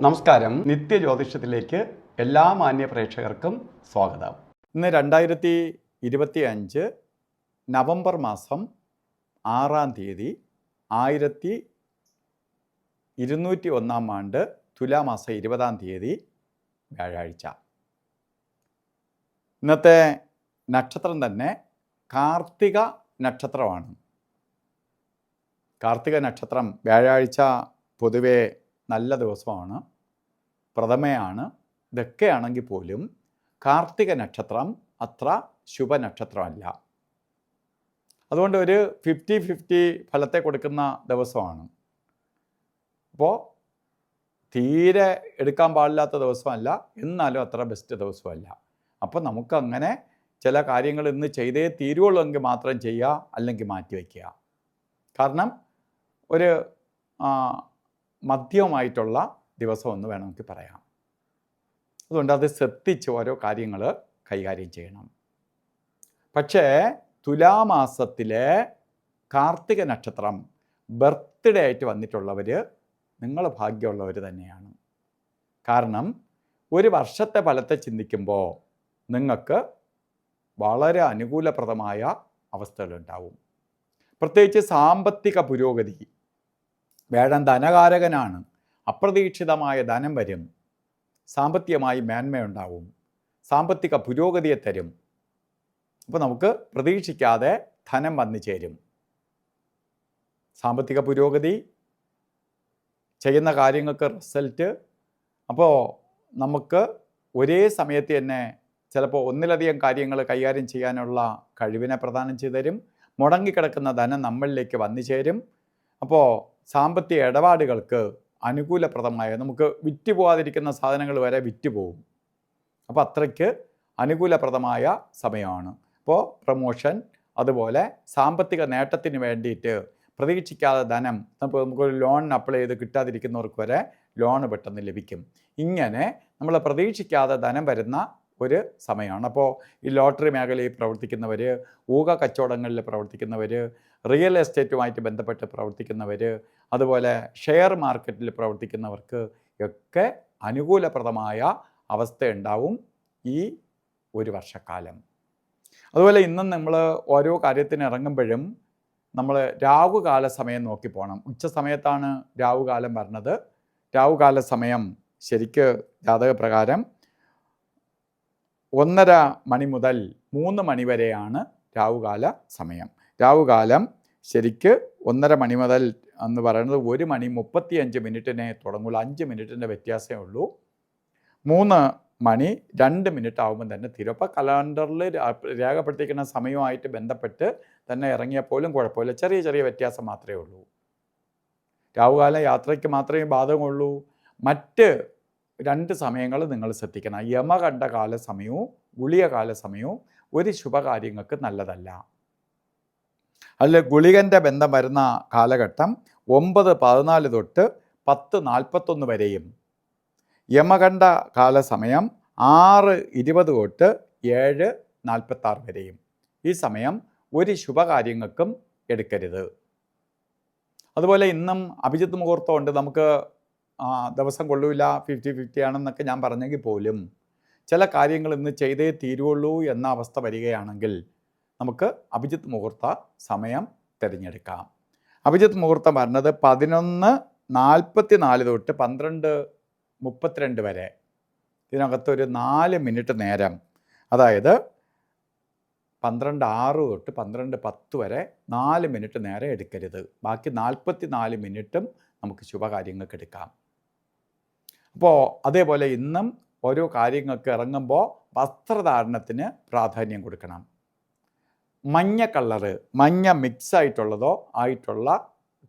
നമസ്കാരം. നിത്യജ്യോതിഷത്തിലേക്ക് എല്ലാ മാന്യ പ്രേക്ഷകർക്കും സ്വാഗതം. ഇന്ന് 2025 നവംബർ മാസം 6-ാം തീയതി 1201 ആണ്ട് തുലാമാസം 20-ാം തീയതി വ്യാഴാഴ്ച. ഇന്നത്തെ നക്ഷത്രം തന്നെ കാർത്തിക നക്ഷത്രമാണ്. കാർത്തിക നക്ഷത്രം വ്യാഴാഴ്ച പൊതുവെ നല്ല ദിവസമാണ്, പ്രഥമയാണ്. ഇതൊക്കെയാണെങ്കിൽ പോലും കാർത്തിക നക്ഷത്രം അത്ര ശുഭനക്ഷത്രമല്ല. അതുകൊണ്ട് ഒരു 50-50 ഫലത്തെ കൊടുക്കുന്ന ദിവസമാണ്. അപ്പോൾ തീരെ എടുക്കാൻ പാടില്ലാത്ത ദിവസമല്ല, എന്നാലും അത്ര ബെസ്റ്റ് ദിവസമല്ല. അപ്പോൾ നമുക്കങ്ങനെ ചില കാര്യങ്ങൾ ഇന്ന് ചെയ്തേ തീരുവുള്ളൂ എങ്കിൽ മാത്രം ചെയ്യുക, അല്ലെങ്കിൽ മാറ്റിവെക്കുക. കാരണം ഒരു മധ്യമായിട്ടുള്ള ദിവസമെന്ന് വേണമെങ്കിൽ പറയാം. അതുകൊണ്ട് അത് ശ്രദ്ധിച്ച് ഓരോ കാര്യങ്ങൾ കൈകാര്യം ചെയ്യണം. പക്ഷേ തുലാമാസത്തിലെ കാർത്തിക നക്ഷത്രം ബർത്ത്ഡേ ആയിട്ട് വന്നിട്ടുള്ളവർ നിങ്ങൾ ഭാഗ്യമുള്ളവർ തന്നെയാണ്. കാരണം ഒരു വർഷത്തെ ഫലത്തെ ചിന്തിക്കുമ്പോൾ നിങ്ങൾക്ക് വളരെ അനുകൂലപ്രദമായ അവസ്ഥകളുണ്ടാവും. പ്രത്യേകിച്ച് സാമ്പത്തിക പുരോഗതി. വേഴൻ ധനകാരകനാണ്. അപ്രതീക്ഷിതമായ ധനം വരും, സാമ്പത്തികമായി മേന്മയുണ്ടാവും, സാമ്പത്തിക പുരോഗതിയെ തരും. അപ്പോൾ നമുക്ക് പ്രതീക്ഷിക്കാതെ ധനം വന്നു ചേരും. സാമ്പത്തിക പുരോഗതി, ചെയ്യുന്ന കാര്യങ്ങൾക്ക് റിസൾട്ട്. അപ്പോൾ നമുക്ക് ഒരേ സമയത്ത് തന്നെ ചിലപ്പോൾ ഒന്നിലധികം കാര്യങ്ങൾ കൈകാര്യം ചെയ്യാനുള്ള കഴിവിനെ പ്രദാനം ചെയ്തു തരും. മുടങ്ങിക്കിടക്കുന്ന ധനം നമ്മളിലേക്ക് വന്നു ചേരും. അപ്പോൾ സാമ്പത്തിക ഇടപാടുകൾക്ക് അനുകൂലപ്രദമായ, നമുക്ക് വിറ്റ് പോകാതിരിക്കുന്ന സാധനങ്ങൾ വരെ വിറ്റ് പോകും. അപ്പോൾ അത്രയ്ക്ക് അനുകൂലപ്രദമായ സമയമാണ്. അപ്പോൾ പ്രമോഷൻ, അതുപോലെ സാമ്പത്തിക നേട്ടത്തിന് വേണ്ടിയിട്ട് പ്രതീക്ഷിക്കാതെ ധനം, നമുക്കൊരു ലോൺ അപ്ലൈ ചെയ്ത് കിട്ടാതിരിക്കുന്നവർക്ക് വരെ ലോൺ പെട്ടെന്ന് ലഭിക്കും. ഇങ്ങനെ നമ്മൾ പ്രതീക്ഷിക്കാതെ ധനം വരുന്ന ഒരു സമയമാണ്. അപ്പോൾ ഈ ലോട്ടറി മേഖലയിൽ പ്രവർത്തിക്കുന്നവർ, ഊഹ കച്ചവടങ്ങളിൽ പ്രവർത്തിക്കുന്നവർ, റിയൽ എസ്റ്റേറ്റുമായിട്ട് ബന്ധപ്പെട്ട് പ്രവർത്തിക്കുന്നവർ, അതുപോലെ ഷെയർ മാർക്കറ്റിൽ പ്രവർത്തിക്കുന്നവർക്ക് ഒക്കെ അനുകൂലപ്രദമായ അവസ്ഥയുണ്ടാവും ഈ ഒരു വർഷക്കാലം. അതുപോലെ ഇന്നും നമ്മൾ ഓരോ കാര്യത്തിന് ഇറങ്ങുമ്പോഴും നമ്മൾ രാവുകാല സമയം നോക്കി പോകണം. ഉച്ച സമയത്താണ് രാവുകാലം വരുന്നത്. രാവുകാല സമയം ശരിക്ക് ജാതകപ്രകാരം 1:30 മണി മുതൽ 3 മണി വരെയാണ് രാവുകാല സമയം. രാവുകാലം ശരിക്ക് 1:30 മണി മുതൽ എന്ന് പറയുന്നത് 1 മണി 35 മിനിറ്റിനെ തുടങ്ങുള്ളൂ. 5 മിനിറ്റിൻ്റെ വ്യത്യാസമേ ഉള്ളൂ. 3 മണി 2 മിനിറ്റ് ആകുമ്പോൾ തന്നെ തീരും. അപ്പോൾ കലണ്ടറിൽ രേഖപ്പെടുത്തിയിരിക്കുന്ന സമയവുമായിട്ട് ബന്ധപ്പെട്ട് തന്നെ ഇറങ്ങിയപ്പോലും കുഴപ്പമില്ല, ചെറിയ ചെറിയ വ്യത്യാസം മാത്രമേ ഉള്ളൂ. രാവുകാല യാത്രയ്ക്ക് മാത്രമേ ബാധകമുള്ളൂ. മറ്റ് 2 സമയങ്ങൾ നിങ്ങൾ ശ്രദ്ധിക്കണം. യമകണ്ഠകാല സമയവും ഗുളികകാല സമയവും ഒരു ശുഭകാര്യങ്ങൾക്ക് നല്ലതല്ല. അതിൽ ഗുളികൻ്റെ ബന്ധം വരുന്ന കാലഘട്ടം 9:14 തൊട്ട് 10:41 വരെയും, യമകണ്ഠ കാല സമയം 6:20 തൊട്ട് 7:46 വരെയും. ഈ സമയം ഒരു ശുഭകാര്യങ്ങൾക്കും എടുക്കരുത്. അതുപോലെ ഇന്നും അഭിജിത്ത് മുഹൂർത്തമുണ്ട്. നമുക്ക് ദിവസം കൊള്ളൂല, 50-50 ആണെന്നൊക്കെ ഞാൻ പറഞ്ഞെങ്കിൽ പോലും ചില കാര്യങ്ങൾ ഇന്ന് ചെയ്തേ തീരുവുള്ളൂ എന്ന അവസ്ഥ വരികയാണെങ്കിൽ നമുക്ക് അഭിജിത്ത് മുഹൂർത്ത സമയം തിരഞ്ഞെടുക്കാം. അഭിജിത്ത് മുഹൂർത്തം പറഞ്ഞത് 11:44 തൊട്ട് 12:32 വരെ. ഇതിനകത്തൊരു 4 മിനിറ്റ് നേരം, അതായത് 12:06 തൊട്ട് 12:10 വരെ 4 മിനിറ്റ് നേരം എടുക്കരുത്. ബാക്കി 44 മിനിറ്റും നമുക്ക് ശുഭകാര്യങ്ങൾക്ക് എടുക്കാം. അപ്പോൾ അതേപോലെ ഇന്നും ഓരോ കാര്യങ്ങൾക്ക് ഇറങ്ങുമ്പോൾ വസ്ത്രധാരണത്തിന് പ്രാധാന്യം കൊടുക്കണം. മഞ്ഞ കളറ്, മഞ്ഞ മിക്സ് ആയിട്ടുള്ള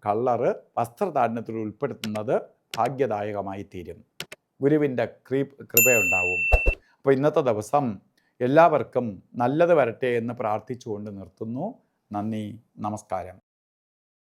കളറ് വസ്ത്രധാരണത്തിൽ ഉൾപ്പെടുത്തുന്നത് ഭാഗ്യദായകമായി തീരും. ഗുരുവിൻ്റെ കൃപയുണ്ടാവും. അപ്പോൾ ഇന്നത്തെ ദിവസം എല്ലാവർക്കും നല്ലത് വരട്ടെ എന്ന് പ്രാർത്ഥിച്ചുകൊണ്ട് നിർത്തുന്നു. നന്ദി, നമസ്കാരം.